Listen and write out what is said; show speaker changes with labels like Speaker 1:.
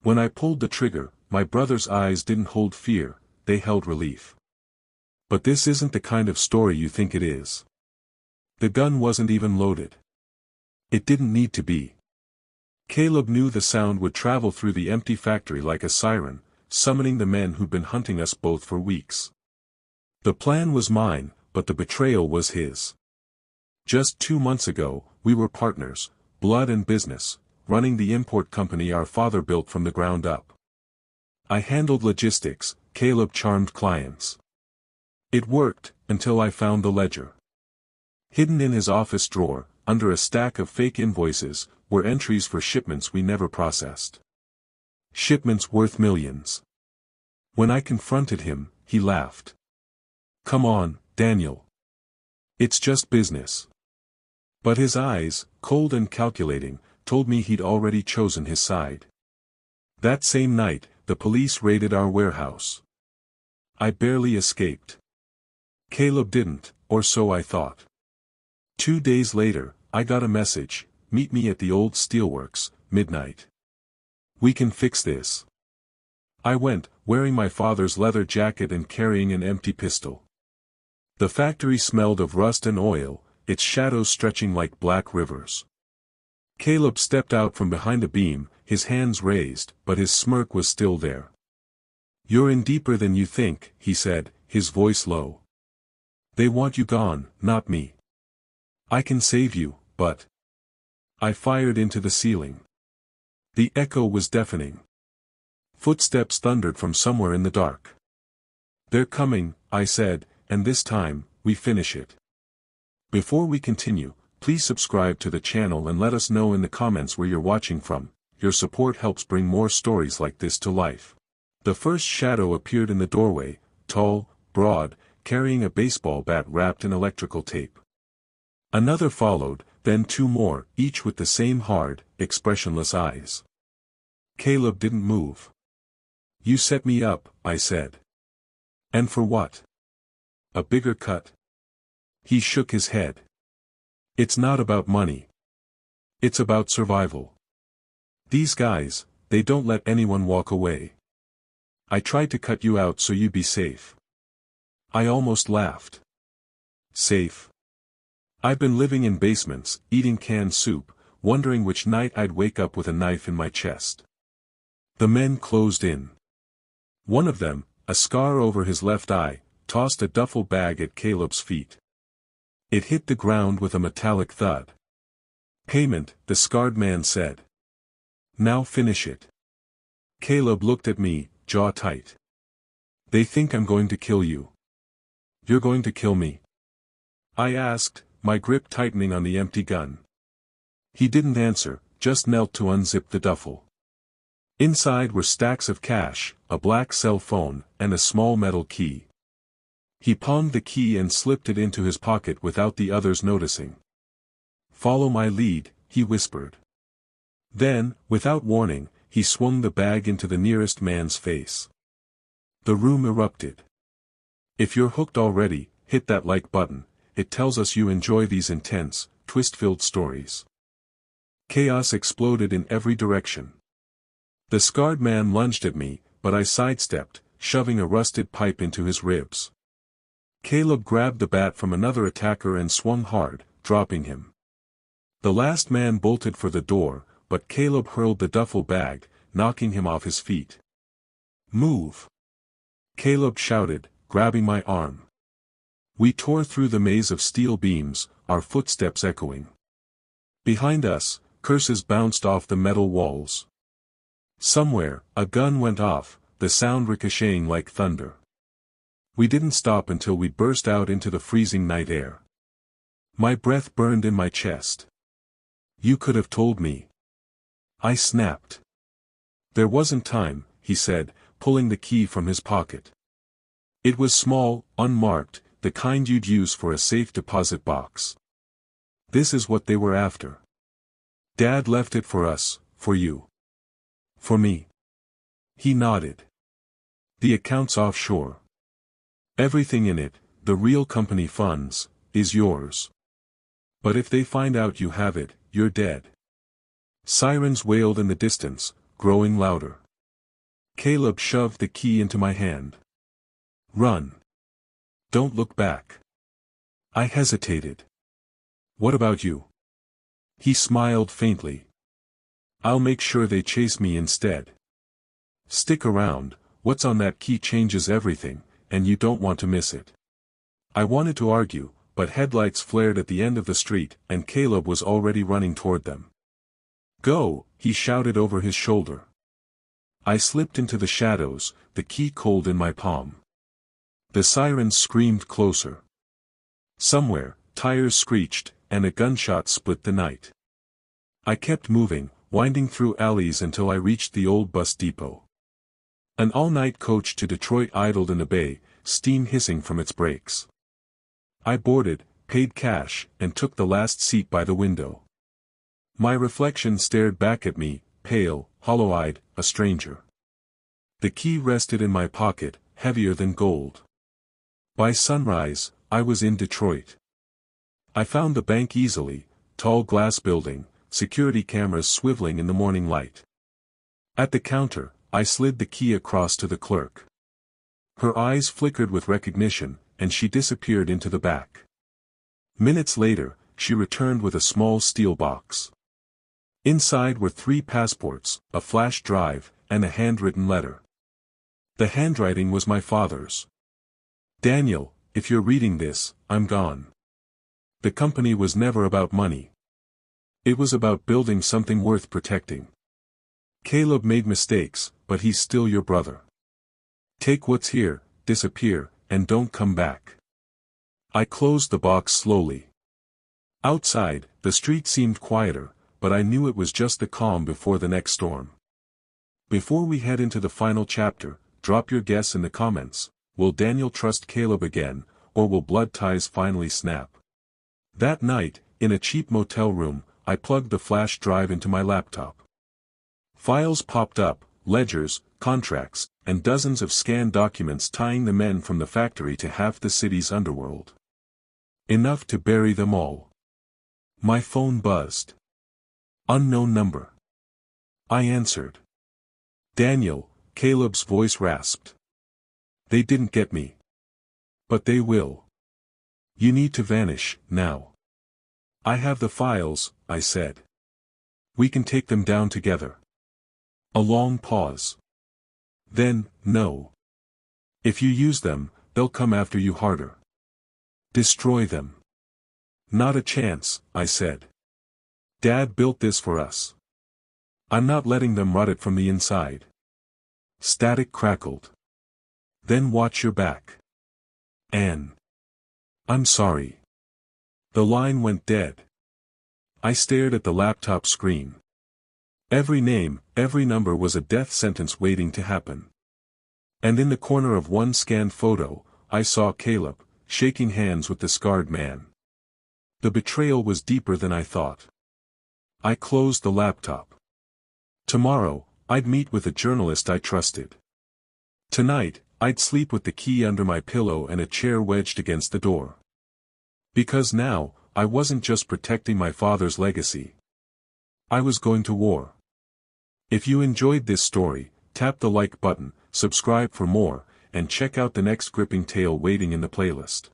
Speaker 1: When I pulled the trigger, my brother's eyes didn't hold fear, they held relief. But this isn't the kind of story you think it is. The gun wasn't even loaded. It didn't need to be. Caleb knew the sound would travel through the empty factory like a siren, summoning the men who'd been hunting us both for weeks. The plan was mine, but the betrayal was his. Just 2 months ago, we were partners, blood and business, running the import company our father built from the ground up. I handled logistics, Caleb charmed clients. It worked, until I found the ledger. Hidden in his office drawer, under a stack of fake invoices, were entries for shipments we never processed. Shipments worth millions. When I confronted him, he laughed. "Come on, Daniel. It's just business." But his eyes, cold and calculating, told me he'd already chosen his side. That same night, the police raided our warehouse. I barely escaped. Caleb didn't, or so I thought. 2 days later, I got a message, "Meet me at the old steelworks, midnight. We can fix this." I went, wearing my father's leather jacket and carrying an empty pistol. The factory smelled of rust and oil, its shadows stretching like black rivers. Caleb stepped out from behind a beam, his hands raised, but his smirk was still there. "You're in deeper than you think," he said, his voice low. "They want you gone, not me. I can save you, but—" I fired into the ceiling. The echo was deafening. Footsteps thundered from somewhere in the dark. "They're coming," I said, "and this time, we finish it." Before we continue, please subscribe to the channel and let us know in the comments where you're watching from. Your support helps bring more stories like this to life. The first shadow appeared in the doorway, tall, broad, carrying a baseball bat wrapped in electrical tape. Another followed, then 2 more, each with the same hard, expressionless eyes. Caleb didn't move. "You set me up," I said. "And for what? A bigger cut?" He shook his head. "It's not about money. It's about survival. These guys, they don't let anyone walk away. I tried to cut you out so you'd be safe." I almost laughed. Safe? I've been living in basements, eating canned soup, wondering which night I'd wake up with a knife in my chest. The men closed in. One of them, a scar over his left eye, tossed a duffel bag at Caleb's feet. It hit the ground with a metallic thud. "Payment," the scarred man said. "Now finish it." Caleb looked at me, jaw tight. "They think I'm going to kill you." "You're going to kill me?" I asked, my grip tightening on the empty gun. He didn't answer, just knelt to unzip the duffel. Inside were stacks of cash, a black cell phone, and a small metal key. He palmed the key and slipped it into his pocket without the others noticing. "Follow my lead," he whispered. Then, without warning, he swung the bag into the nearest man's face. The room erupted. If you're hooked already, hit that like button, it tells us you enjoy these intense, twist-filled stories. Chaos exploded in every direction. The scarred man lunged at me, but I sidestepped, shoving a rusted pipe into his ribs. Caleb grabbed the bat from another attacker and swung hard, dropping him. The last man bolted for the door, but Caleb hurled the duffel bag, knocking him off his feet. "Move!" Caleb shouted, grabbing my arm. We tore through the maze of steel beams, our footsteps echoing. Behind us, curses bounced off the metal walls. Somewhere, a gun went off, the sound ricocheting like thunder. We didn't stop until we burst out into the freezing night air. My breath burned in my chest. "You could have told me." I snapped. "There wasn't time," he said, pulling the key from his pocket. It was small, unmarked, the kind you'd use for a safe deposit box. This is what they were after. Dad left it for us, for you. For me. He nodded. The account's offshore. Everything in it, the real company funds, is yours. But if they find out you have it, you're dead. Sirens wailed in the distance, growing louder. Caleb shoved the key into my hand. Run. Don't look back. I hesitated. What about you? He smiled faintly. I'll make sure they chase me instead. Stick around, what's on that key changes everything, and you don't want to miss it. I wanted to argue, but headlights flared at the end of the street, and Caleb was already running toward them. Go, he shouted over his shoulder. I slipped into the shadows, the key cold in my palm. The sirens screamed closer. Somewhere, tires screeched, and a gunshot split the night. I kept moving, winding through alleys until I reached the old bus depot. An all-night coach to Detroit idled in the bay, steam hissing from its brakes. I boarded, paid cash, and took the last seat by the window. My reflection stared back at me, pale, hollow-eyed, a stranger. The key rested in my pocket, heavier than gold. By sunrise, I was in Detroit. I found the bank easily, tall glass building, security cameras swiveling in the morning light. At the counter, I slid the key across to the clerk. Her eyes flickered with recognition, and she disappeared into the back. Minutes later, she returned with a small steel box. Inside were 3 passports, a flash drive, and a handwritten letter. The handwriting was my father's. Daniel, if you're reading this, I'm gone. The company was never about money. It was about building something worth protecting. Caleb made mistakes, but he's still your brother. Take what's here, disappear, and don't come back. I closed the box slowly. Outside, the street seemed quieter, but I knew it was just the calm before the next storm. Before we head into the final chapter, drop your guess in the comments. Will Daniel trust Caleb again, or will blood ties finally snap? That night, in a cheap motel room, I plugged the flash drive into my laptop. Files popped up, ledgers, contracts, and dozens of scanned documents tying the men from the factory to half the city's underworld. Enough to bury them all. My phone buzzed. Unknown number. I answered. Daniel, Caleb's voice rasped. They didn't get me. But they will. You need to vanish, now. I have the files, I said. We can take them down together. A long pause. Then, no. If you use them, they'll come after you harder. Destroy them. Not a chance, I said. Dad built this for us. I'm not letting them rot it from the inside. Static crackled. Then watch your back. Anne. I'm sorry. The line went dead. I stared at the laptop screen. Every name, every number was a death sentence waiting to happen. And in the corner of one scanned photo, I saw Caleb, shaking hands with the scarred man. The betrayal was deeper than I thought. I closed the laptop. Tomorrow, I'd meet with a journalist I trusted. Tonight, I'd sleep with the key under my pillow and a chair wedged against the door. Because now, I wasn't just protecting my father's legacy. I was going to war. If you enjoyed this story, tap the like button, subscribe for more, and check out the next gripping tale waiting in the playlist.